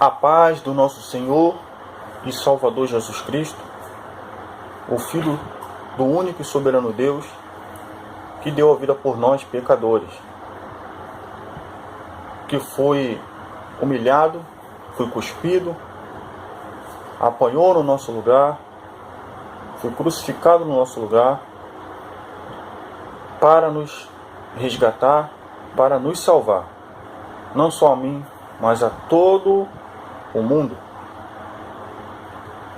A paz do nosso Senhor e Salvador Jesus Cristo, o Filho do único e soberano Deus, que deu a vida por nós, pecadores, que foi humilhado, foi cuspido, apanhou no nosso lugar, foi crucificado no nosso lugar, para nos resgatar, para nos salvar, não só a mim, mas a todo o mundo.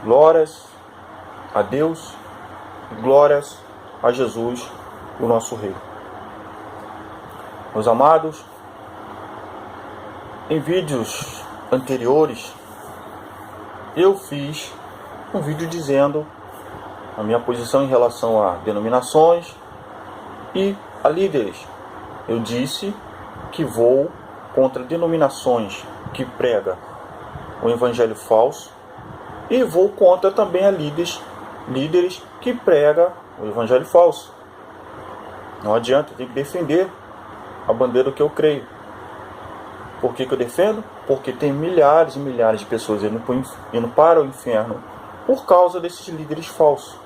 Glórias a Deus, glórias a Jesus, o nosso Rei. Meus amados, em vídeos anteriores, eu fiz um vídeo dizendo a minha posição em relação a denominações e a líderes. Eu disse que vou contra denominações que pregam o evangelho falso e vou contra também a líderes que pregam o evangelho falso. Não adianta, eu tenho que defender a bandeira que eu creio. Por que eu defendo? Porque tem milhares e milhares de pessoas indo para o inferno por causa desses líderes falsos.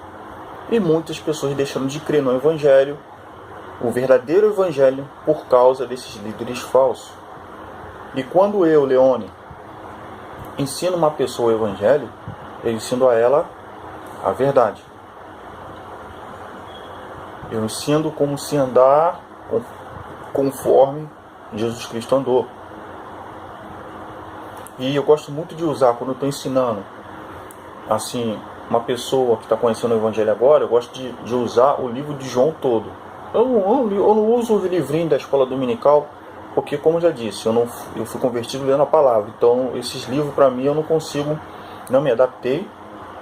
E muitas pessoas deixando de crer no evangelho, o verdadeiro evangelho, por causa desses líderes falsos. E quando eu, Leone, ensino uma pessoa o evangelho, eu ensino a ela a verdade. Eu ensino como se andar conforme Jesus Cristo andou. E eu gosto muito de usar, quando eu estou ensinando assim, uma pessoa que está conhecendo o evangelho agora, eu gosto de usar o livro de João todo. Eu não uso o livrinho da escola dominical, porque, como eu já disse, eu fui convertido lendo a palavra. Então, esses livros, para mim, eu não consigo, não me adaptei.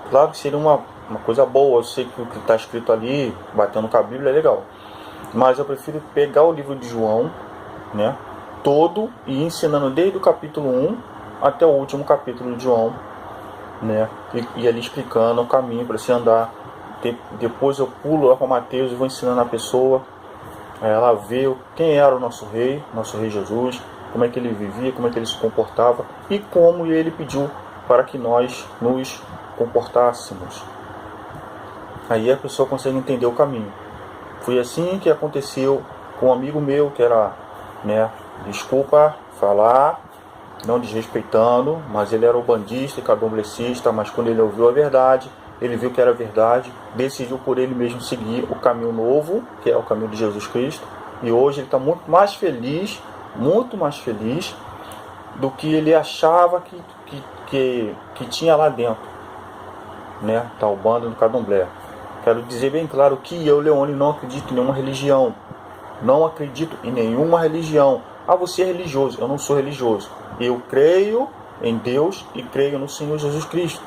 Claro que seria uma coisa boa, eu sei que o que está escrito ali, batendo com a Bíblia, é legal. Mas eu prefiro pegar o livro de João, né, todo, e ir ensinando desde o capítulo 1 até o último capítulo de João, né, e ali explicando o caminho para se andar. Depois eu pulo lá para Mateus e vou ensinando a pessoa, ela vê quem era o nosso Rei Jesus, como é que ele vivia, como é que ele se comportava e como ele pediu para que nós nos comportássemos. Aí a pessoa consegue entender o caminho. Foi assim que aconteceu com um amigo meu que era, né, desculpa falar, não desrespeitando, mas ele era ubandista e candomblessista, mas quando ele ouviu a verdade, ele viu que era verdade, decidiu por ele mesmo seguir o caminho novo, que é o caminho de Jesus Cristo, e hoje ele está muito mais feliz do que ele achava que tinha lá dentro, né, da Umbanda e do Candomblé. Quero dizer bem claro que eu, Leone, não acredito em nenhuma religião. Não acredito em nenhuma religião. Ah, você é religioso. Eu não sou religioso. Eu creio em Deus e creio no Senhor Jesus Cristo.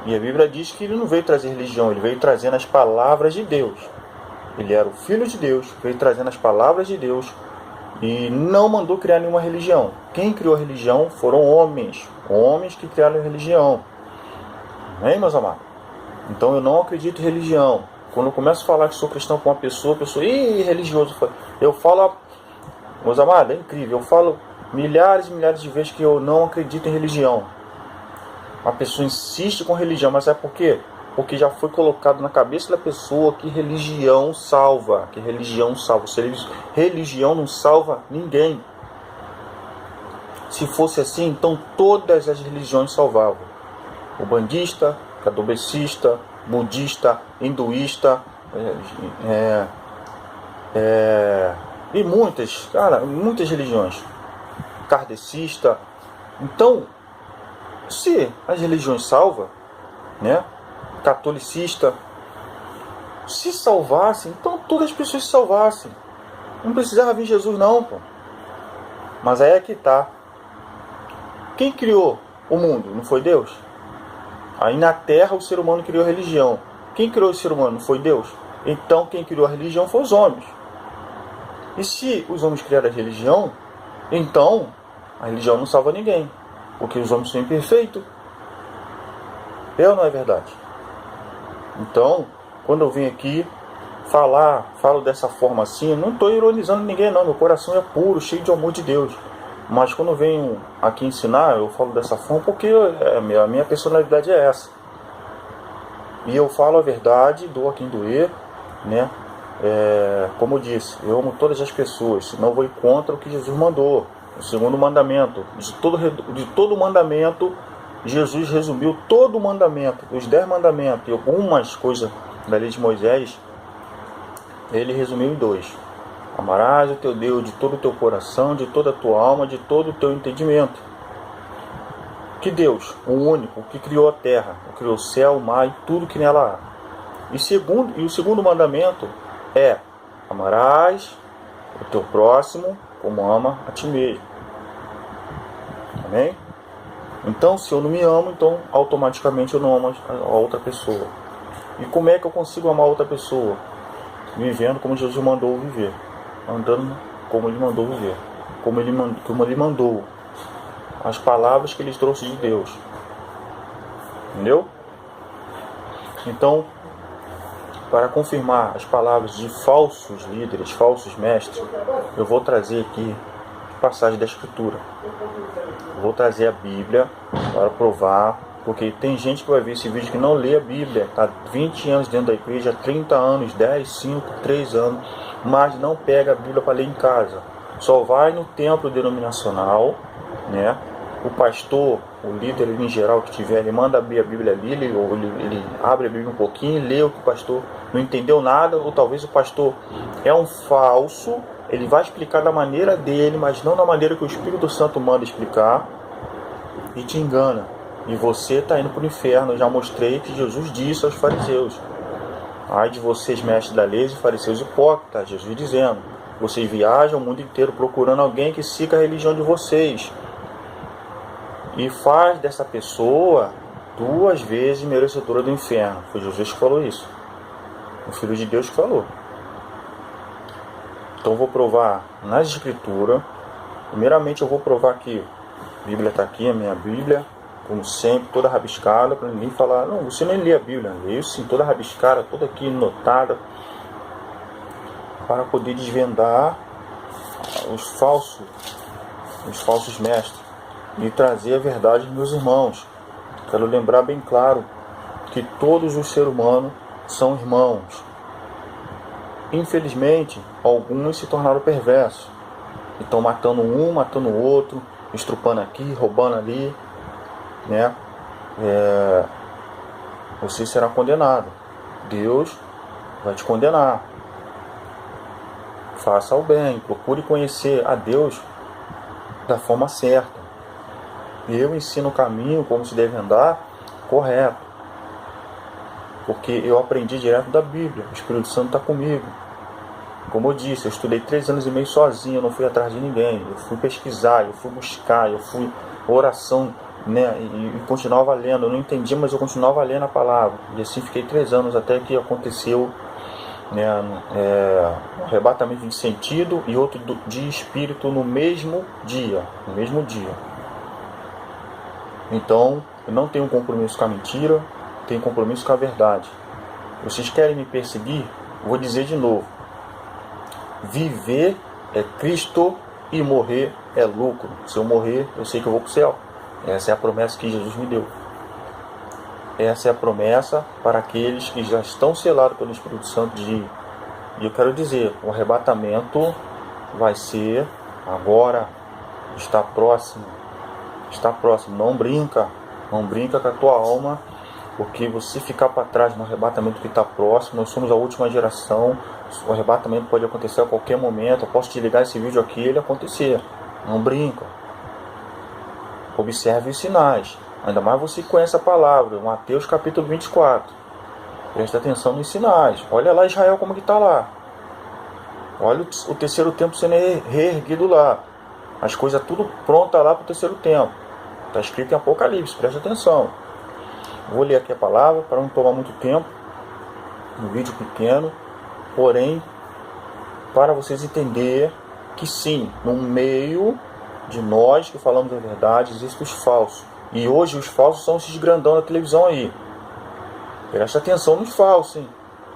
E a Bíblia diz que ele não veio trazer religião, ele veio trazendo as palavras de Deus. Ele era o Filho de Deus, veio trazendo as palavras de Deus e não mandou criar nenhuma religião. Quem criou a religião foram homens que criaram a religião. Amém, meus amados? Então eu não acredito em religião. Quando eu começo a falar que sou cristão com uma pessoa, ih, religioso. Eu falo, meus amados, é incrível, eu falo milhares e milhares de vezes que eu não acredito em religião. A pessoa insiste com religião, mas sabe por quê? Porque já foi colocado na cabeça da pessoa que religião salva. Religião não salva ninguém. Se fosse assim, então todas as religiões salvavam. O bandista, candomblessista, budista, hinduísta, e muitas religiões. Kardecista. Então, se as religiões salvam, né, catolicista, se salvassem, então todas as pessoas se salvassem. Não precisava vir Jesus não, pô. Mas aí é que tá. Quem criou o mundo? Não foi Deus? Aí na Terra o ser humano criou a religião. Quem criou o ser humano? Não foi Deus? Então quem criou a religião foi os homens. E se os homens criaram a religião, então a religião não salva ninguém. Porque os homens são imperfeitos. É ou não é verdade? Então, quando eu venho aqui falo dessa forma assim, eu não estou ironizando ninguém não. Meu coração é puro, cheio de amor de Deus. Mas quando eu venho aqui ensinar, eu falo dessa forma porque a minha personalidade é essa. E eu falo a verdade, dou a quem doer, né? Como eu disse, eu amo todas as pessoas, senão vou ir contra o que Jesus mandou. O segundo mandamento, de todo mandamento, Jesus resumiu todo o mandamento, os 10 mandamentos e algumas coisas da lei de Moisés, ele resumiu em 2. Amarás o teu Deus de todo o teu coração, de toda a tua alma, de todo o teu entendimento. Que Deus, o único que criou a terra, que criou o céu, o mar e tudo que nela há. E o segundo mandamento é: amarás o teu próximo como ama a ti mesmo. Amém? Então, se eu não me amo, então automaticamente eu não amo a outra pessoa. E como é que eu consigo amar outra pessoa? Vivendo como Jesus mandou viver. Andando como ele mandou viver. Como ele mandou. As palavras que ele trouxe de Deus. Entendeu? Então, para confirmar as palavras de falsos líderes, falsos mestres, eu vou trazer aqui passagem da Escritura. Vou trazer a Bíblia para provar, porque tem gente que vai ver esse vídeo que não lê a Bíblia, está 20 anos dentro da igreja, 30 anos, 10, 5, 3 anos, mas não pega a Bíblia para ler em casa. Só vai no templo denominacional, né? O pastor, o líder em geral que tiver, ele manda abrir a Bíblia ali, ele abre a Bíblia um pouquinho, lê o que o pastor não entendeu nada, ou talvez o pastor é um falso, ele vai explicar da maneira dele, mas não da maneira que o Espírito Santo manda explicar, e te engana. E você está indo para o inferno. Eu já mostrei que Jesus disse aos fariseus: ai de vocês, mestres da lei e fariseus hipócritas, Jesus dizendo, vocês viajam o mundo inteiro procurando alguém que siga a religião de vocês, e faz dessa pessoa 2 vezes merecedora do inferno. Foi Jesus que falou isso. O Filho de Deus que falou. Então eu vou provar nas Escrituras. Primeiramente eu vou provar que a Bíblia está aqui, a minha Bíblia, como sempre, toda rabiscada, para ninguém falar, não, você nem lê a Bíblia. Leio sim, toda rabiscada, toda aqui notada, para poder desvendar os falsos mestres e trazer a verdade dos meus irmãos. Quero lembrar bem claro que todos os seres humanos são irmãos. Infelizmente, alguns se tornaram perversos. Estão matando um, matando o outro, estrupando aqui, roubando ali, né? Você será condenado. Deus vai te condenar. Faça o bem, procure conhecer a Deus da forma certa. Eu ensino o caminho, como se deve andar, correto. Porque eu aprendi direto da Bíblia. O Espírito Santo está comigo. Como eu disse, eu estudei 3 anos e meio sozinho, eu não fui atrás de ninguém. Eu fui pesquisar, eu fui buscar, eu fui oração, né? E continuava lendo. Eu não entendia, mas eu continuava lendo a palavra. E assim fiquei 3 anos até que aconteceu, né, um arrebatamento de sentido e outro de espírito no mesmo dia. No mesmo dia. Então, eu não tenho compromisso com a mentira, tenho compromisso com a verdade. Vocês querem me perseguir? Vou dizer de novo. Viver é Cristo e morrer é lucro. Se eu morrer, eu sei que eu vou para o céu. Essa é a promessa que Jesus me deu. Essa é a promessa para aqueles que já estão selados pelo Espírito Santo de ir. E eu quero dizer, o arrebatamento vai ser agora, está próximo. Está próximo, não brinca com a tua alma, porque você ficar para trás no arrebatamento que está próximo, nós somos a última geração, o arrebatamento pode acontecer a qualquer momento, eu posso desligar esse vídeo aqui e ele acontecer, não brinca, observe os sinais, ainda mais você que conhece a palavra, Mateus capítulo 24, presta atenção nos sinais, olha lá Israel como que está lá, olha o terceiro tempo sendo reerguido lá, as coisas tudo pronta lá para o terceiro tempo. Está escrito em Apocalipse, presta atenção. Vou ler aqui a palavra para não tomar muito tempo. Um vídeo pequeno. Porém, para vocês entenderem que sim, no meio de nós que falamos a verdade, existem os falsos. E hoje os falsos são esses grandão da televisão aí. Presta atenção nos falsos, hein?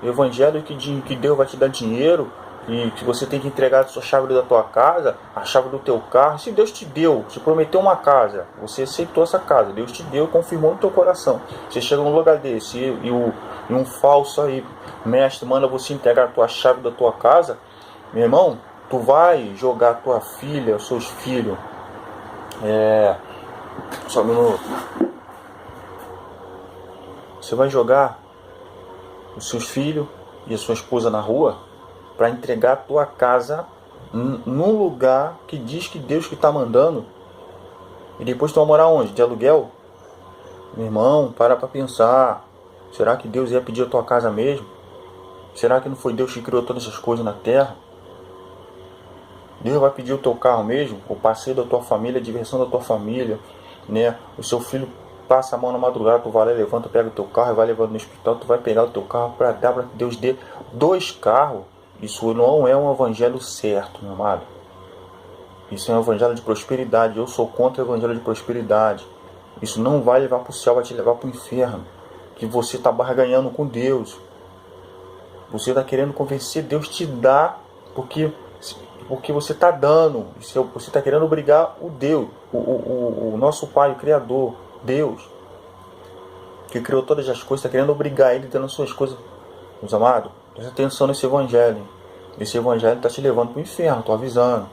O evangelho que Deus vai te dar dinheiro, e que você tem que entregar a sua chave da tua casa, a chave do teu carro. Se Deus te deu, te prometeu uma casa, você aceitou essa casa, Deus te deu e confirmou no teu coração. Você chega num lugar desse e um falso aí, mestre, manda você entregar a tua chave da tua casa, meu irmão, tu vai jogar a tua filha, os seus filhos, só um minuto. Você vai jogar os seus filhos e a sua esposa na rua para entregar a tua casa num lugar que diz que Deus que está mandando, e depois tu vai morar onde? De aluguel? Meu irmão, para pensar. Será que Deus ia pedir a tua casa mesmo? Será que não foi Deus que criou todas essas coisas na terra? Deus vai pedir o teu carro mesmo? O passeio da tua família, a diversão da tua família, né? O seu filho passa a mão na madrugada, tu vai lá, levanta, pega o teu carro e vai levando no hospital, tu vai pegar o teu carro para dar para que Deus dê 2 carros. Isso não é um evangelho certo, meu amado. Isso é um evangelho de prosperidade. Eu sou contra o evangelho de prosperidade. Isso não vai levar para o céu, vai te levar para o inferno. Que você está barganhando com Deus. Você está querendo convencer Deus te dar porque você está dando. Você está querendo obrigar o Deus, o nosso Pai, o Criador, Deus, que criou todas as coisas, está querendo obrigar Ele dando suas coisas. Meus amados, presta atenção nesse evangelho. Esse evangelho está te levando para o inferno, estou avisando.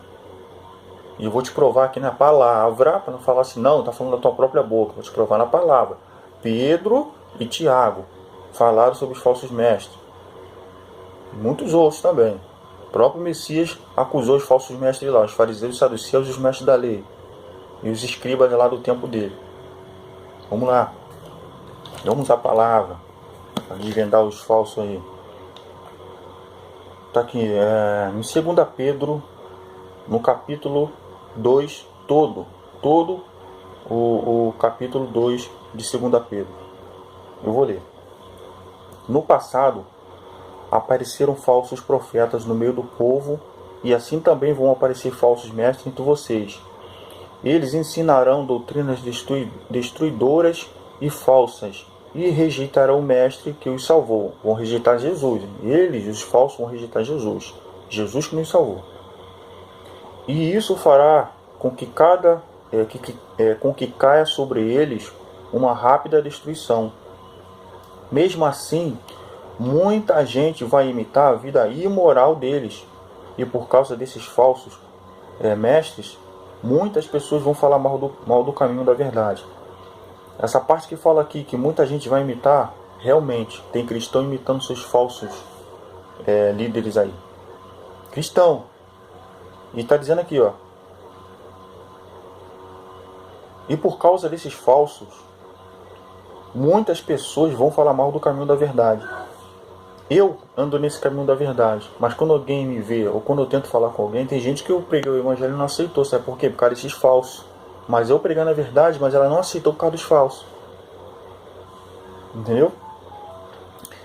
E eu vou te provar aqui na palavra, para não falar assim, não, está falando da tua própria boca. Vou te provar na palavra. Pedro e Tiago falaram sobre os falsos mestres. E muitos outros também. O próprio Messias acusou os falsos mestres lá, os fariseus, os saduceus e os mestres da lei. E os escribas lá do tempo dele. Vamos lá. Vamos à palavra. Para desvendar os falsos aí. Está aqui, em 2 Pedro, no capítulo 2, todo o capítulo 2 de 2 Pedro. Eu vou ler. No passado, apareceram falsos profetas no meio do povo, e assim também vão aparecer falsos mestres entre vocês. Eles ensinarão doutrinas destruidoras e falsas, e rejeitarão o mestre que os salvou. Vão rejeitar Jesus. Eles, os falsos, vão rejeitar Jesus. Jesus que nos salvou. E isso fará com que caia sobre eles uma rápida destruição. Mesmo assim, muita gente vai imitar a vida imoral deles. E por causa desses falsos mestres, muitas pessoas vão falar mal do caminho da verdade. Essa parte que fala aqui, que muita gente vai imitar, realmente, tem cristão imitando seus falsos líderes aí. Cristão. E está dizendo aqui, ó. E por causa desses falsos, muitas pessoas vão falar mal do caminho da verdade. Eu ando nesse caminho da verdade, mas quando alguém me vê, ou quando eu tento falar com alguém, tem gente que eu preguei o evangelho e não aceitou. Sabe por quê? Por causa desses falsos. Mas eu pregando a verdade, mas ela não aceitou por causa dos falsos. Entendeu?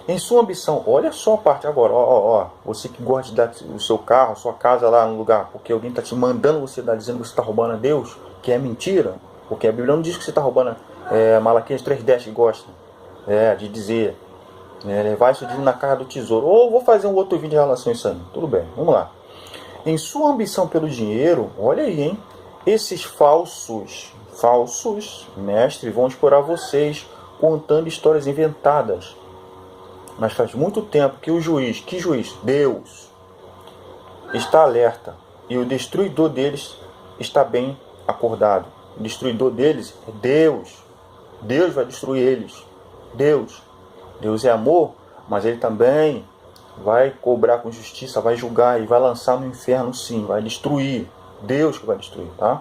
Em sua ambição, olha só a parte agora, você que gosta de dar o seu carro, a sua casa lá no lugar, porque alguém está te mandando você dar, dizendo que você está roubando a Deus, que é mentira, porque a Bíblia não diz que você está roubando, Malaquias 3,10 que gosta de dizer, levar isso na casa do tesouro. Ou vou fazer um outro vídeo em relação a isso aí, tudo bem, vamos lá. Em sua ambição pelo dinheiro, olha aí, hein, esses falsos mestres vão explorar vocês contando histórias inventadas. Mas faz muito tempo que o juiz, Deus, está alerta. E o destruidor deles está bem acordado. O destruidor deles é Deus. Deus vai destruir eles. Deus é amor, mas Ele também vai cobrar com justiça, vai julgar e vai lançar no inferno sim, vai destruir. Deus que vai destruir, tá?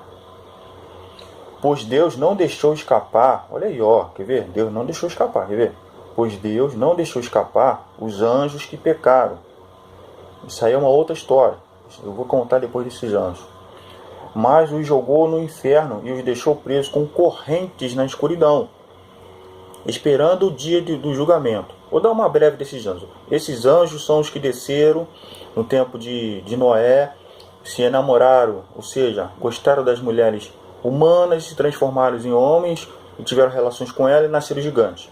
Pois Deus não deixou escapar, olha aí, quer ver? Deus não deixou escapar, quer ver? Pois Deus não deixou escapar os anjos que pecaram. Isso aí é uma outra história. Eu vou contar depois desses anjos. Mas os jogou no inferno e os deixou presos com correntes na escuridão, esperando o dia do julgamento. Vou dar uma breve desses anjos. Esses anjos são os que desceram no tempo de Noé, se enamoraram, ou seja, gostaram das mulheres humanas, se transformaram em homens e tiveram relações com ela e nasceram gigantes.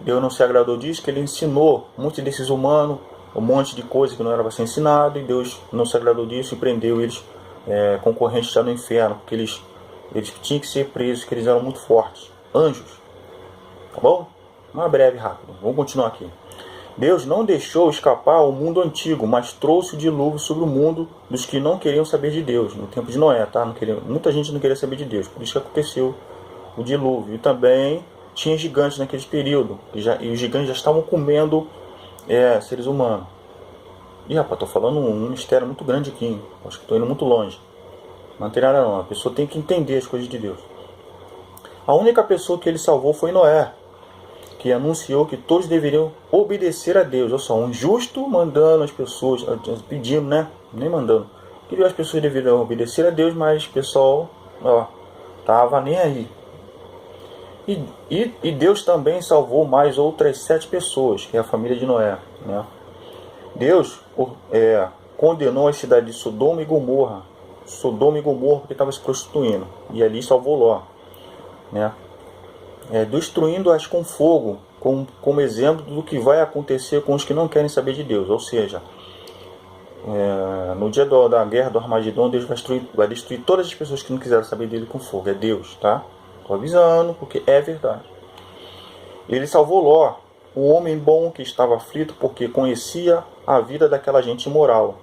Deus não se agradou disso, que Ele ensinou muitos desses humanos um monte de coisa que não era para ser ensinado, e Deus não se agradou disso e prendeu eles, concorrentes já no inferno, porque eles tinham que ser presos, porque eles eram muito fortes. Anjos. Tá bom? Uma breve, rápido. Vamos continuar aqui. Deus não deixou escapar o mundo antigo, mas trouxe o dilúvio sobre o mundo dos que não queriam saber de Deus. No tempo de Noé, tá? Muita gente não queria saber de Deus, por isso que aconteceu o dilúvio. E também tinha gigantes naquele período, e os gigantes já estavam comendo seres humanos. Ih, rapaz, tô falando um mistério muito grande aqui, hein? Acho que tô indo muito longe. Não tem nada não, a pessoa tem que entender as coisas de Deus. A única pessoa que ele salvou foi Noé, que anunciou que todos deveriam obedecer a Deus. Olha só, um justo mandando as pessoas, pedindo, né? Nem mandando. Que as pessoas deveriam obedecer a Deus, mas o pessoal, tava nem aí. E Deus também salvou mais outras 7 pessoas, que é a família de Noé, né? Deus condenou a cidade de Sodoma e Gomorra. Porque estava se prostituindo. E ali salvou Ló, né? Destruindo-as com fogo, como exemplo do que vai acontecer com os que não querem saber de Deus. Ou seja, no dia da guerra do Armagedon, Deus vai destruir todas as pessoas que não quiseram saber dele com fogo. É Deus, tá? Estou avisando, porque é verdade. Ele salvou Ló, o homem bom que estava aflito porque conhecia a vida daquela gente imoral.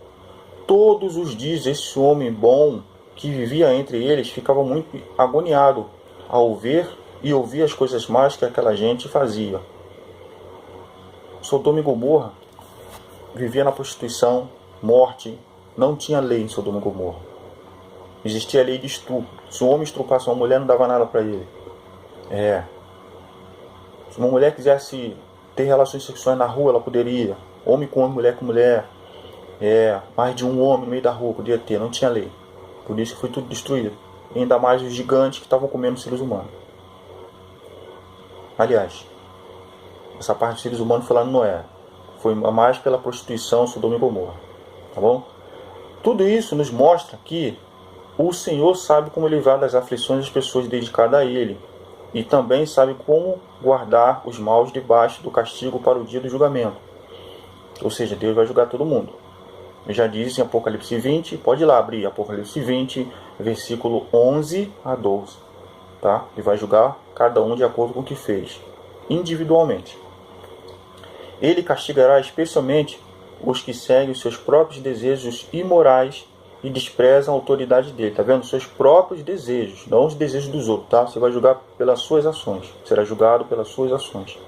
Todos os dias esse homem bom que vivia entre eles ficava muito agoniado ao ver e ouvir as coisas más que aquela gente fazia. Sodoma e Gomorra vivia na prostituição, morte, não tinha lei em Sodoma e Gomorra. Existia a lei de estupro. Se um homem estuprasse uma mulher, não dava nada para ele. Se uma mulher quisesse ter relações sexuais na rua, ela poderia. Homem com homem, mulher com mulher. Mais de um homem no meio da rua podia ter, não tinha lei. Por isso foi tudo destruído. E ainda mais os gigantes que estavam comendo seres humanos. Aliás, essa parte dos seres humanos foi lá no Noé. Foi mais pela prostituição, Sodoma e Gomorra. Tá bom? Tudo isso nos mostra que o Senhor sabe como livrar das aflições as pessoas dedicadas a Ele. E também sabe como guardar os maus debaixo do castigo para o dia do julgamento. Ou seja, Deus vai julgar todo mundo. Eu já disse em Apocalipse 20, pode ir lá abrir Apocalipse 20, versículo 11 a 12. Tá? Ele vai julgar cada um de acordo com o que fez, individualmente. Ele castigará especialmente os que seguem os seus próprios desejos imorais e desprezam a autoridade dele. Tá vendo? Seus próprios desejos, não os desejos dos outros. Tá? Você vai julgar pelas suas ações. Será julgado pelas suas ações.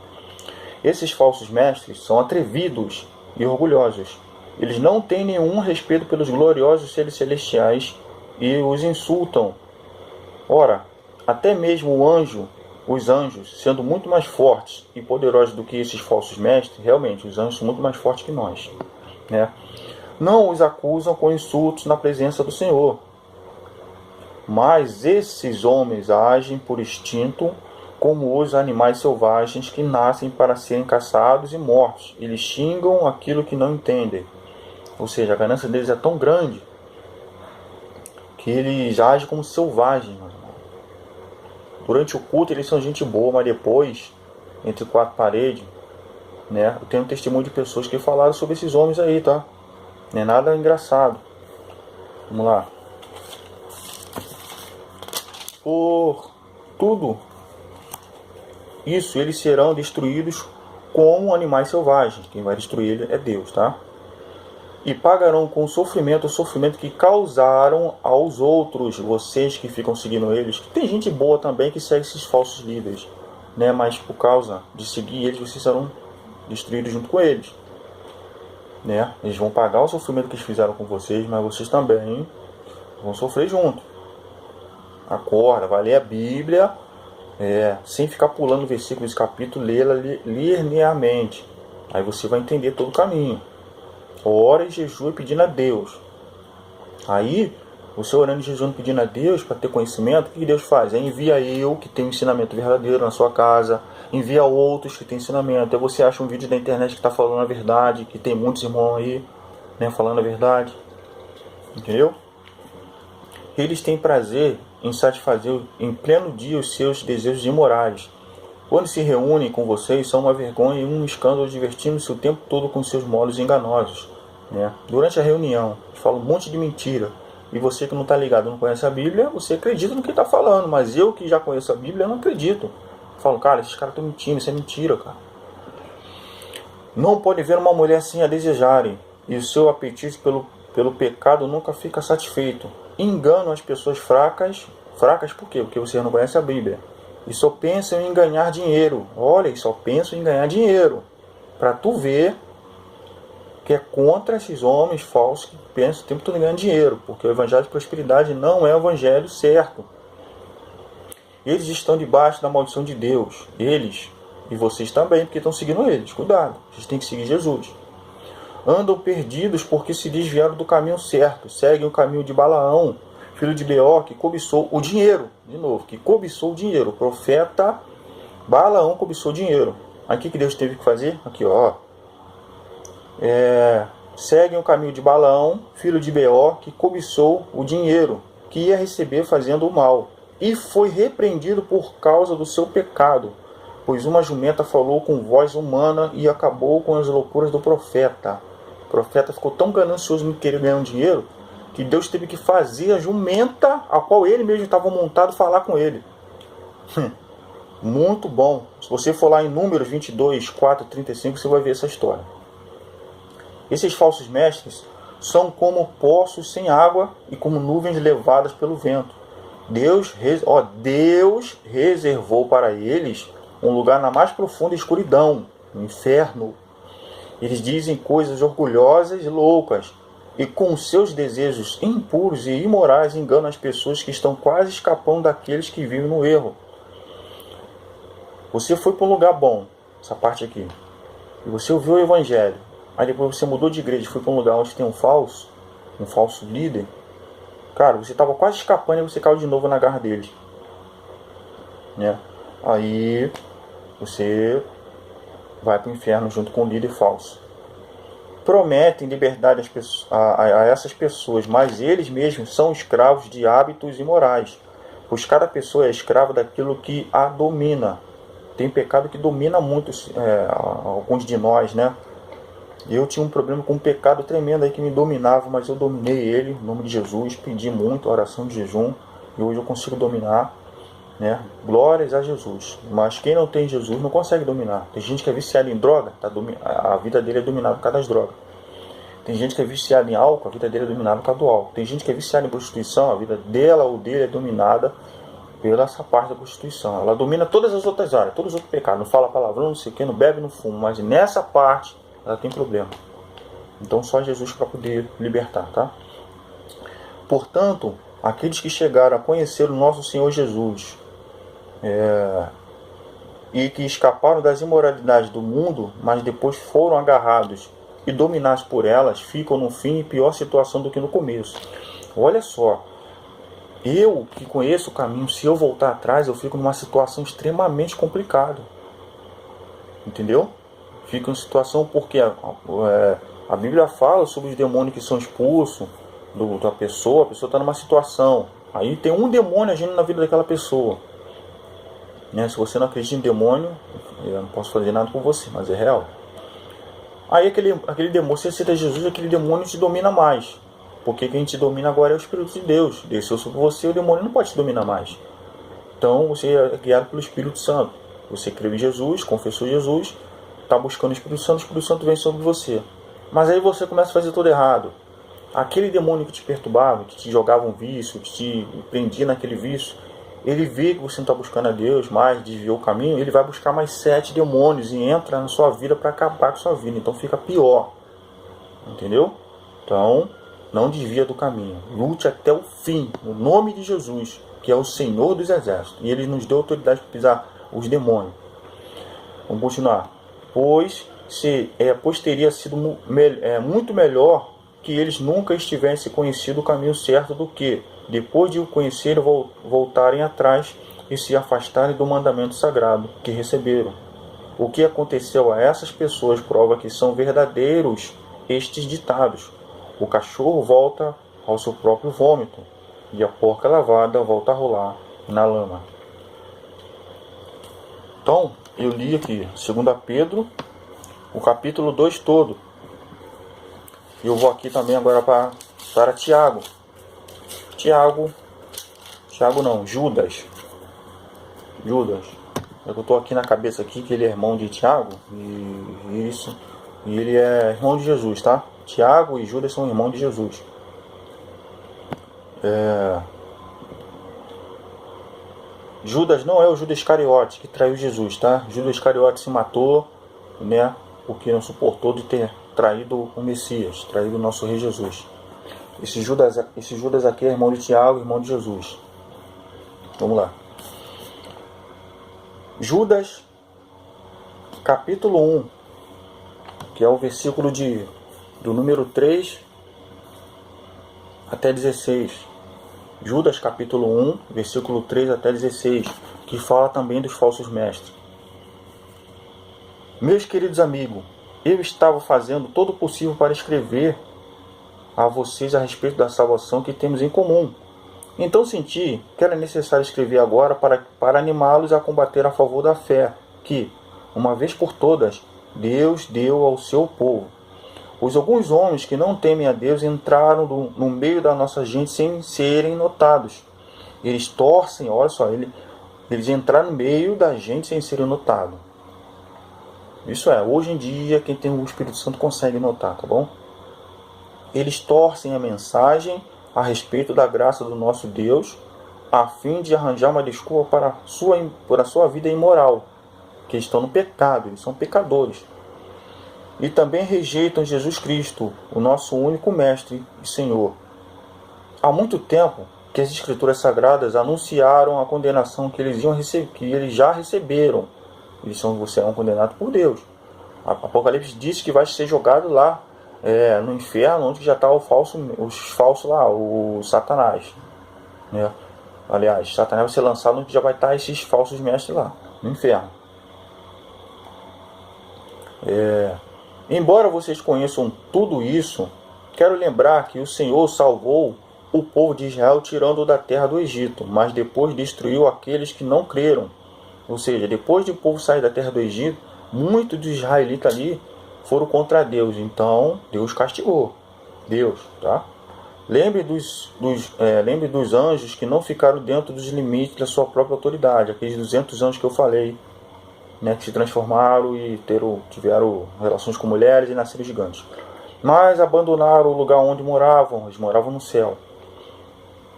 Esses falsos mestres são atrevidos e orgulhosos. Eles não têm nenhum respeito pelos gloriosos seres celestiais e os insultam. Ora, até mesmo os anjos, sendo muito mais fortes e poderosos do que esses falsos mestres, realmente, os anjos são muito mais fortes que nós, né? Não os acusam com insultos na presença do Senhor. Mas esses homens agem por instinto como os animais selvagens que nascem para serem caçados e mortos. Eles xingam aquilo que não entendem. Ou seja, a ganância deles é tão grande que eles agem como selvagens. Durante o culto eles são gente boa, mas depois, entre 4 paredes, né? Eu tenho um testemunho de pessoas que falaram sobre esses homens aí, tá? Não é nada engraçado. Vamos lá. Por tudo isso, eles serão destruídos como animais selvagens. Quem vai destruir ele é Deus, tá? E pagarão com sofrimento o sofrimento que causaram aos outros, vocês que ficam seguindo eles. Tem gente boa também que segue esses falsos líderes, né? Mas por causa de seguir eles, vocês serão destruídos junto com eles, né? Eles vão pagar o sofrimento que eles fizeram com vocês, mas vocês também vão sofrer junto. Acorda, vai ler a Bíblia, sem ficar pulando versículos, capítulo, lê-la linearmente. Aí você vai entender todo o caminho. Ora e jejum pedindo a Deus. Aí, você orando e jejuando pedindo a Deus para ter conhecimento, o que Deus faz? Envia eu, que tenho ensinamento verdadeiro na sua casa, envia outros que têm ensinamento. Aí você acha um vídeo da internet que está falando a verdade, que tem muitos irmãos aí, né, falando a verdade. Entendeu? Eles têm prazer em satisfazer em pleno dia os seus desejos imorais. Quando se reúnem com vocês, são uma vergonha e um escândalo, divertindo-se o tempo todo com seus molos enganosos. Né? Durante a reunião, eles falam um monte de mentira. E você que não está ligado, não conhece a Bíblia, você acredita no que está falando. Mas eu que já conheço a Bíblia, eu não acredito. Eu falo, cara, esses caras estão mentindo, isso é mentira, cara. Não pode ver uma mulher sem a desejarem. E o seu apetite pelo pecado nunca fica satisfeito. Enganam as pessoas fracas. Fracas por quê? Porque você não conhece a Bíblia. E só pensam em ganhar dinheiro. Olha, e só pensam em ganhar dinheiro. Para tu ver que é contra esses homens falsos que pensam o tempo todo em ganhar dinheiro. Porque o evangelho de prosperidade não é o evangelho certo. Eles estão debaixo da maldição de Deus. Eles e vocês também, porque estão seguindo eles. Cuidado, vocês têm que seguir Jesus. Andam perdidos porque se desviaram do caminho certo. Seguem o caminho de Balaão, filho de Beor, que cobiçou o dinheiro. De novo, que cobiçou o dinheiro. O profeta Balaão cobiçou o dinheiro. Aí o que Deus teve que fazer? Aqui, ó. Seguem o caminho de Balaão, filho de Beor, que cobiçou o dinheiro, que ia receber fazendo o mal. E foi repreendido por causa do seu pecado. Pois uma jumenta falou com voz humana e acabou com as loucuras do profeta. O profeta ficou tão ganancioso em querer ganhar um dinheiro que Deus teve que fazer a jumenta, a qual ele mesmo estava montado, falar com ele. Muito bom. Se você for lá em Números 22, 4, 35, você vai ver essa história. Esses falsos mestres são como poços sem água e como nuvens levadas pelo vento. Deus reservou para eles um lugar na mais profunda escuridão, no inferno. Eles dizem coisas orgulhosas e loucas, e com seus desejos impuros e imorais enganam as pessoas que estão quase escapando daqueles que vivem no erro. Você foi para um lugar bom, essa parte aqui, e você ouviu o evangelho, aí depois você mudou de igreja e foi para um lugar onde tem um falso líder. Cara, você estava quase escapando e você caiu de novo na garra deles. Né? Aí você vai para o inferno junto com o líder falso. Prometem liberdade a essas pessoas, mas eles mesmos são escravos de hábitos imorais, pois cada pessoa é escrava daquilo que a domina. Tem pecado que domina muito alguns de nós, né? Eu tinha um problema com um pecado tremendo aí que me dominava, mas eu dominei ele, em nome de Jesus, pedi muito, oração de jejum, e hoje eu consigo dominar. Né? Glórias a Jesus. Mas quem não tem Jesus não consegue dominar. Tem gente que é viciada em droga, a vida dele é dominada por causa das drogas. Tem gente que é viciada em álcool, a vida dele é dominada por causa do álcool. Tem gente que é viciada em prostituição, a vida dela ou dele é dominada pela essa parte da prostituição. Ela domina todas as outras áreas, todos os outros pecados. Não fala palavrão, não sei o que, não bebe, não fuma. Mas nessa parte ela tem problema. Então só Jesus para poder libertar, tá? Portanto, aqueles que chegaram a conhecer o nosso Senhor Jesus e que escaparam das imoralidades do mundo, mas depois foram agarrados e dominados por elas, ficam no fim em pior situação do que no começo. Olha só, eu que conheço o caminho, se eu voltar atrás, eu fico numa situação extremamente complicada. Entendeu? Fico em situação porque a Bíblia fala sobre os demônios que são expulsos da pessoa, a pessoa está numa situação. Aí tem um demônio agindo na vida daquela pessoa. Né? Se você não acredita em demônio, eu não posso fazer nada por você, mas é real. Aí aquele demônio, se você aceita Jesus, aquele demônio te domina mais. Porque quem te domina agora é o Espírito de Deus. Desceu sobre você, o demônio não pode te dominar mais. Então você é guiado pelo Espírito Santo. Você creu em Jesus, confessou Jesus, está buscando o Espírito Santo vem sobre você. Mas aí você começa a fazer tudo errado. Aquele demônio que te perturbava, que te jogava um vício, que te prendia naquele vício, ele vê que você não está buscando a Deus mais, desviou o caminho, ele vai buscar mais 7 demônios e entra na sua vida para acabar com a sua vida. Então fica pior. Entendeu? Então, não desvia do caminho. Lute até o fim, no nome de Jesus, que é o Senhor dos Exércitos. E ele nos deu autoridade para pisar os demônios. Vamos continuar. Pois teria sido muito melhor que eles nunca tivessem conhecido o caminho certo do que, depois de o conhecerem, voltarem atrás e se afastarem do mandamento sagrado que receberam. O que aconteceu a essas pessoas prova que são verdadeiros estes ditados. O cachorro volta ao seu próprio vômito, e a porca lavada volta a rolar na lama. Então, eu li aqui 2 Pedro, o capítulo 2 todo. Eu vou aqui também agora para Tiago. Tiago não, Judas. Eu estou aqui na cabeça aqui que ele é irmão de Tiago. E ele é irmão de Jesus, tá? Tiago e Judas são irmãos de Jesus. Judas não é o Judas Iscariote que traiu Jesus, tá? Judas Iscariote se matou, né? Porque não suportou de ter traído o Messias, traído o nosso Rei Jesus. Esse Judas aqui é irmão de Tiago, irmão de Jesus. Vamos lá. Judas, capítulo 1, que é o versículo do número 3 até 16. Judas, capítulo 1, versículo 3 até 16, que fala também dos falsos mestres. Meus queridos amigos, eu estava fazendo todo o possível para escrever a vocês a respeito da salvação que temos em comum. Então senti que era necessário escrever agora para animá-los a combater a favor da fé, que, uma vez por todas, Deus deu ao seu povo. Pois alguns homens que não temem a Deus entraram no meio da nossa gente sem serem notados. Eles torcem, olha só, eles entraram no meio da gente sem serem notados. Isso é, hoje em dia, quem tem o Espírito Santo consegue notar, tá bom? Eles torcem a mensagem a respeito da graça do nosso Deus, a fim de arranjar uma desculpa para a sua vida imoral, que estão no pecado, eles são pecadores. E também rejeitam Jesus Cristo, o nosso único Mestre e Senhor. Há muito tempo que as Escrituras Sagradas anunciaram a condenação que eles já receberam. Eles serão condenados por Deus. A Apocalipse diz que vai ser jogado lá no inferno, onde já está os falsos lá, o Satanás. Né? Aliás, Satanás vai ser lançado onde já vai estar esses falsos mestres lá, no inferno. Embora vocês conheçam tudo isso, quero lembrar que o Senhor salvou o povo de Israel tirando-o da terra do Egito, mas depois destruiu aqueles que não creram. Ou seja, depois de o povo sair da terra do Egito, muitos dos israelitas ali foram contra Deus. Então, Deus castigou. Deus, tá? Lembre dos anjos que não ficaram dentro dos limites da sua própria autoridade. Aqueles 200 anjos que eu falei, né, que se transformaram e tiveram relações com mulheres e nasceram gigantes. Mas abandonaram o lugar onde moravam. Eles moravam no céu.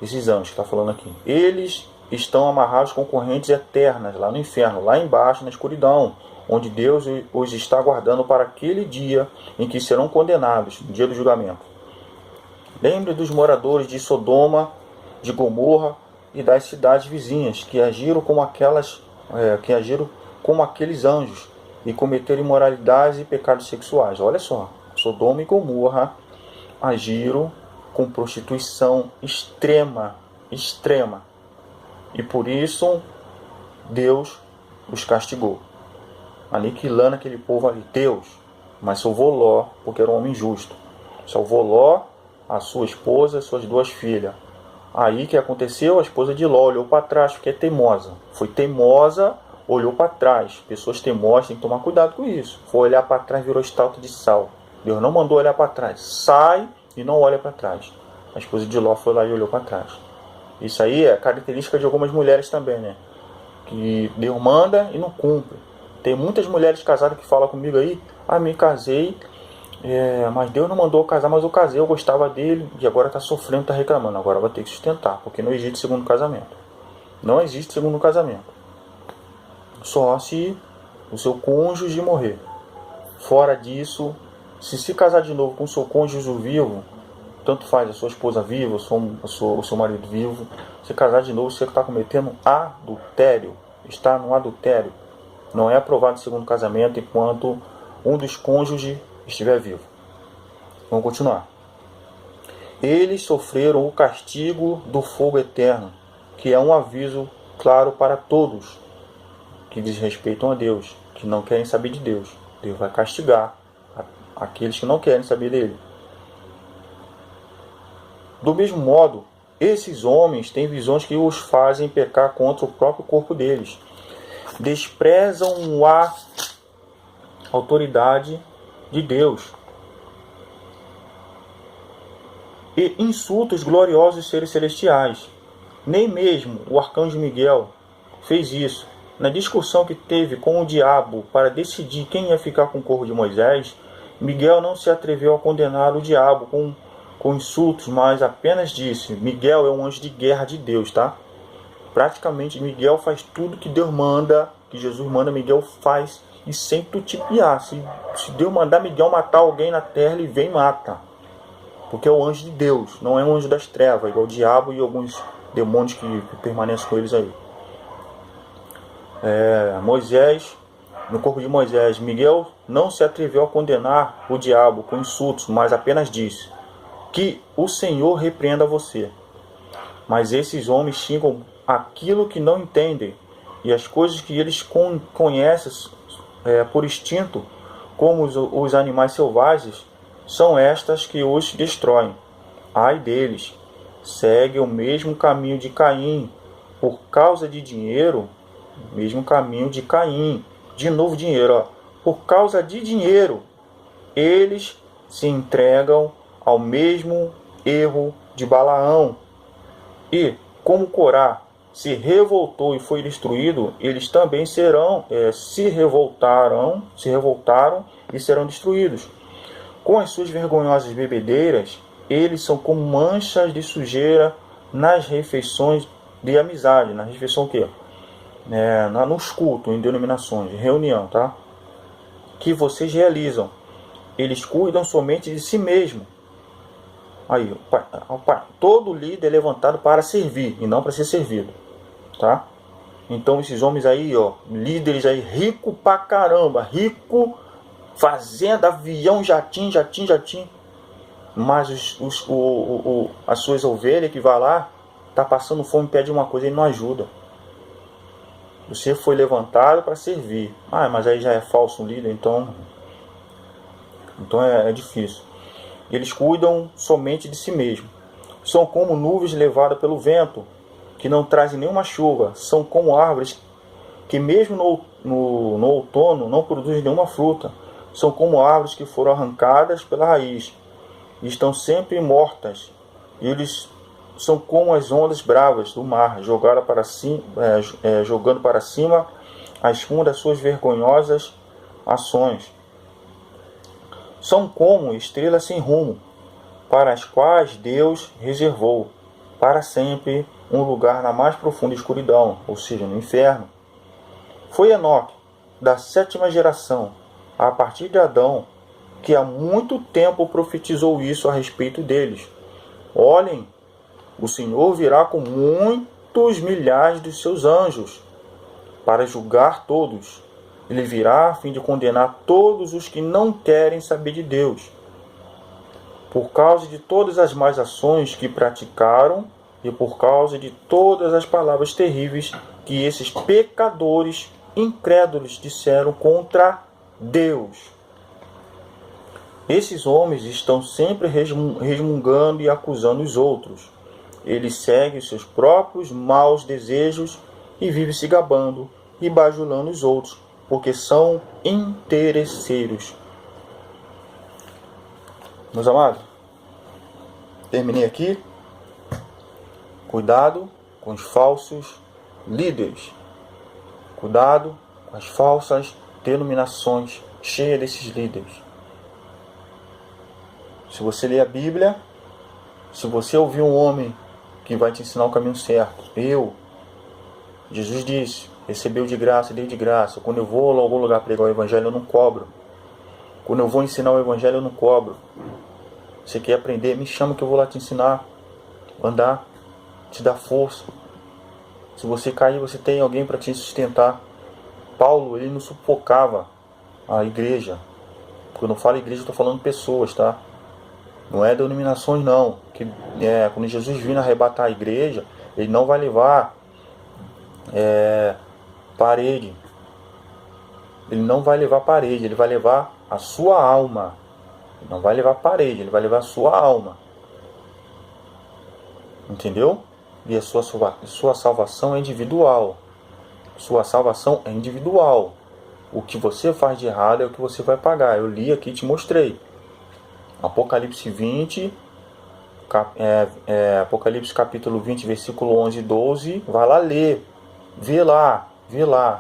Esses anjos que está falando aqui. Eles estão amarrados com correntes eternas lá no inferno, lá embaixo na escuridão, onde Deus os está aguardando para aquele dia em que serão condenados, no dia do julgamento. Lembre dos moradores de Sodoma, de Gomorra e das cidades vizinhas que agiram como aqueles anjos e cometeram imoralidades e pecados sexuais. Olha só, Sodoma e Gomorra agiram com prostituição extrema. E por isso Deus os castigou, aniquilando aquele povo ali. Deus, mas salvou Ló, porque era um homem justo. Salvou Ló, a sua esposa e suas 2 filhas. Aí que aconteceu? A esposa de Ló olhou para trás, porque é teimosa. Foi teimosa, olhou para trás. Pessoas teimosas têm que tomar cuidado com isso. Foi olhar para trás, virou estátua de sal. Deus não mandou olhar para trás. Sai e não olha para trás. A esposa de Ló foi lá e olhou para trás. Isso aí é característica de algumas mulheres também, né? Que Deus manda e não cumpre. Tem muitas mulheres casadas que falam comigo aí: me casei, mas Deus não mandou eu casar, mas eu casei, eu gostava dele e agora está sofrendo, está reclamando. Agora vai ter que sustentar, porque não existe segundo casamento. Não existe segundo casamento. Só se o seu cônjuge morrer. Fora disso, se casar de novo com o seu cônjuge vivo, tanto faz, a sua esposa viva, o seu marido vivo, se casar de novo, você está cometendo adultério. Está no adultério. Não é aprovado o segundo casamento enquanto um dos cônjuges estiver vivo. Vamos continuar. Eles sofreram o castigo do fogo eterno, que é um aviso claro para todos que desrespeitam a Deus, que não querem saber de Deus. Deus vai castigar aqueles que não querem saber dele. Do mesmo modo, esses homens têm visões que os fazem pecar contra o próprio corpo deles. desprezam a autoridade de Deus e insultam os gloriosos seres celestiais. Nem mesmo o arcanjo Miguel fez isso. Na discussão que teve com o diabo para decidir quem ia ficar com o corpo de Moisés, Miguel não se atreveu a condenar o diabo com insultos, mas apenas disse: Miguel é um anjo de guerra de Deus, tá? Praticamente Miguel faz tudo que Deus manda, que Jesus manda, Miguel faz, e sem tutipiar. Se Deus mandar Miguel matar alguém na terra, ele vem e mata. Porque é o anjo de Deus, não é um anjo das trevas, igual o diabo e alguns demônios que permanecem com eles aí. Moisés, no corpo de Moisés, Miguel não se atreveu a condenar o diabo com insultos, mas apenas disse: que o Senhor repreenda você. Mas esses homens xingam aquilo que não entendem, e as coisas que eles conhecem por instinto, como os animais selvagens, são estas que os destroem. Ai deles, seguem o mesmo caminho de Caim, por causa de dinheiro, mesmo caminho de Caim, de novo dinheiro, ó. Por causa de dinheiro, eles se entregam ao mesmo erro de Balaão. E, como Corá se revoltou e foi destruído, eles também se revoltaram e serão destruídos. Com as suas vergonhosas bebedeiras, eles são como manchas de sujeira nas refeições de amizade. Na refeição o quê? Nos cultos, em denominações, de reunião, tá? Que vocês realizam. Eles cuidam somente de si mesmo. Aí, todo líder é levantado para servir e não para ser servido, tá? Então esses homens aí, ó, líderes aí, rico pra caramba, rico, fazenda, avião, jatim, mas as suas ovelhas que vai lá, tá passando fome, pede uma coisa, ele não ajuda. Você foi levantado para servir. Mas aí já é falso líder, então é difícil. Eles cuidam somente de si mesmo. São como nuvens levadas pelo vento, que não trazem nenhuma chuva. São como árvores que mesmo no outono não produzem nenhuma fruta. São como árvores que foram arrancadas pela raiz e estão sempre mortas. Eles são como as ondas bravas do mar, jogando para cima a espuma das suas vergonhosas ações. São como estrelas sem rumo, para as quais Deus reservou para sempre um lugar na mais profunda escuridão, ou seja, no inferno. Foi Enoque, da 7ª geração, a partir de Adão, que há muito tempo profetizou isso a respeito deles. Olhem, o Senhor virá com muitos milhares de seus anjos para julgar todos. Ele virá a fim de condenar todos os que não querem saber de Deus, por causa de todas as más ações que praticaram e por causa de todas as palavras terríveis que esses pecadores incrédulos disseram contra Deus. Esses homens estão sempre resmungando e acusando os outros. Eles seguem os seus próprios maus desejos e vivem se gabando e bajulando os outros, porque são interesseiros. Meus amados, terminei aqui. Cuidado com os falsos líderes. Cuidado com as falsas denominações cheias desses líderes. Se você ler a Bíblia, se você ouvir um homem que vai te ensinar o caminho certo, Jesus disse, recebeu de graça, deu de graça. Quando eu vou a algum lugar pregar o Evangelho, eu não cobro. Quando eu vou ensinar o Evangelho, eu não cobro. Você quer aprender? Me chama que eu vou lá te ensinar. Andar, te dar força. Se você cair, você tem alguém para te sustentar. Paulo, ele não sufocava a igreja. Quando eu falo igreja, eu estou falando pessoas, tá? Não é denominações, não. Quando Jesus vir arrebatar a igreja, ele não vai levar parede. Ele não vai levar parede, ele vai levar a sua alma. Ele não vai levar parede, ele vai levar a sua alma. Entendeu? E a sua salvação é individual. Sua salvação é individual. O que você faz de errado é o que você vai pagar. Eu li aqui e te mostrei. Apocalipse 20, Apocalipse capítulo 20, versículo 11 e 12. Vai lá ler. Vê lá.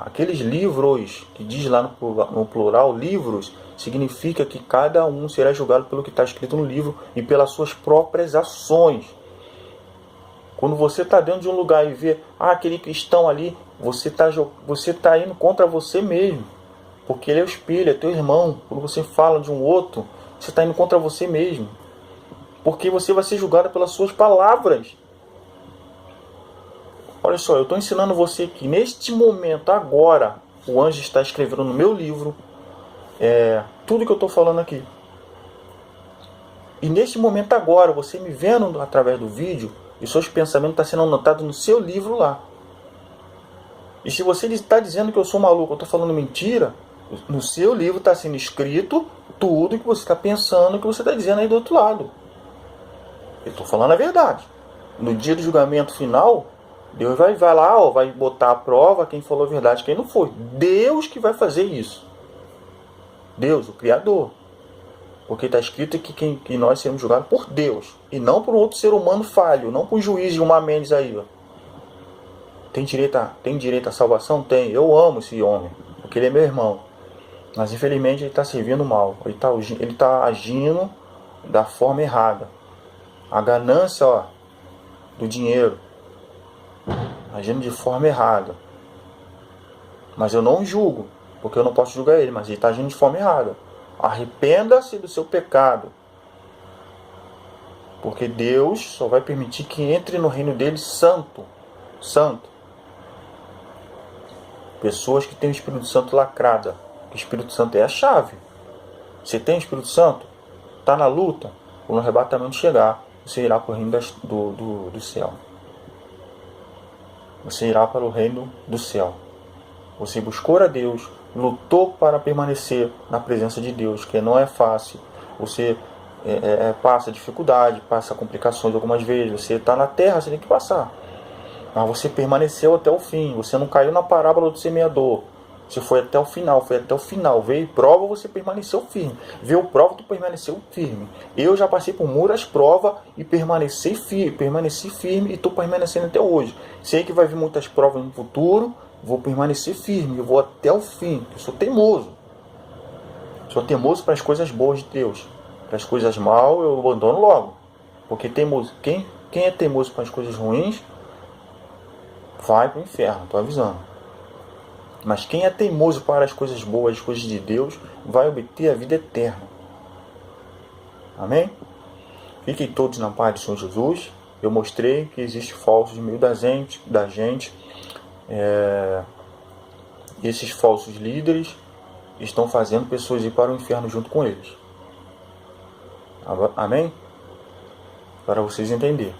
Aqueles livros, que diz lá no plural, livros, significa que cada um será julgado pelo que está escrito no livro e pelas suas próprias ações. Quando você está dentro de um lugar e vê aquele cristão ali, você está indo contra você mesmo. Porque ele é o espelho, é teu irmão. Quando você fala de um outro, você está indo contra você mesmo. Porque você vai ser julgado pelas suas palavras. Olha só, eu estou ensinando você que neste momento, agora, o anjo está escrevendo no meu livro tudo que eu estou falando aqui. E neste momento agora, você me vendo através do vídeo, e seus pensamentos estão sendo anotados no seu livro lá. E se você está dizendo que eu sou maluco, eu estou falando mentira, no seu livro está sendo escrito tudo que você está pensando, que você está dizendo aí do outro lado. Eu estou falando a verdade. No dia do julgamento final, Deus vai lá, vai botar a prova quem falou a verdade, quem não foi. Deus que vai fazer isso. Deus, o Criador. Porque está escrito que nós seremos julgados por Deus. E não por um outro ser humano falho. Não por um juiz de uma Mendes aí. Ó. Tem direito à salvação? Tem. Eu amo esse homem. Porque ele é meu irmão. Mas infelizmente ele está servindo mal. Ele está agindo da forma errada. A ganância do dinheiro. Agindo de forma errada. Mas eu não julgo. Porque eu não posso julgar ele. Mas ele está agindo de forma errada. Arrependa-se do seu pecado. Porque Deus só vai permitir que entre no reino dele santo. Santo. Pessoas que têm o Espírito Santo lacrada. O Espírito Santo é a chave. Você tem o Espírito Santo? Está na luta? Quando o arrebatamento chegar, você irá para o reino do céu. Você irá para o reino do céu. Você buscou a Deus, lutou para permanecer na presença de Deus, que não é fácil. Você passa dificuldade, passa complicações algumas vezes. Você está na terra, você tem que passar. Mas você permaneceu até o fim. Você não caiu na parábola do semeador. Você foi até o final, Veio prova, você permaneceu firme. Veio prova, tu permaneceu firme. Eu já passei por muitas provas e permaneci firme e estou permanecendo até hoje. Sei que vai vir muitas provas no futuro, vou permanecer firme, eu vou até o fim. Eu sou teimoso. Sou teimoso para as coisas boas de Deus. Para as coisas mal, eu abandono logo. Porque teimoso, quem é teimoso para as coisas ruins, vai para o inferno, estou avisando. Mas quem é teimoso para as coisas boas, as coisas de Deus, vai obter a vida eterna. Amém? Fiquem todos na paz de Senhor Jesus. Eu mostrei que existe falsos no meio da gente. Esses falsos líderes estão fazendo pessoas ir para o inferno junto com eles. Amém? Para vocês entenderem.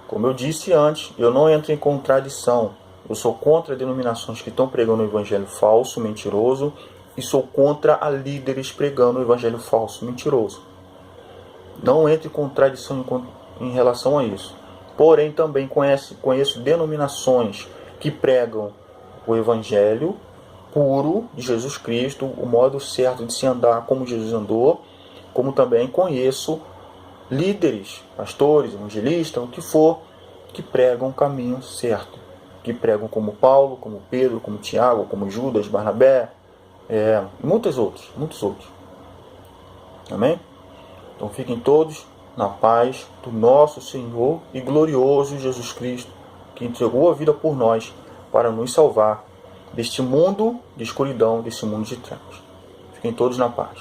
Como eu disse antes, eu não entro em contradição. Eu sou contra denominações que estão pregando o evangelho falso, mentiroso, e sou contra a líderes pregando o evangelho falso, mentiroso. Não entro em contradição em relação a isso. Porém, também conheço denominações que pregam o evangelho puro de Jesus Cristo, o modo certo de se andar como Jesus andou, como também conheço líderes, pastores, evangelistas, o que for, que pregam o caminho certo. Que pregam como Paulo, como Pedro, como Tiago, como Judas, Barnabé, muitos outros. Amém? Então fiquem todos na paz do nosso Senhor e glorioso Jesus Cristo, que entregou a vida por nós para nos salvar deste mundo de escuridão, desse mundo de trevas. Fiquem todos na paz.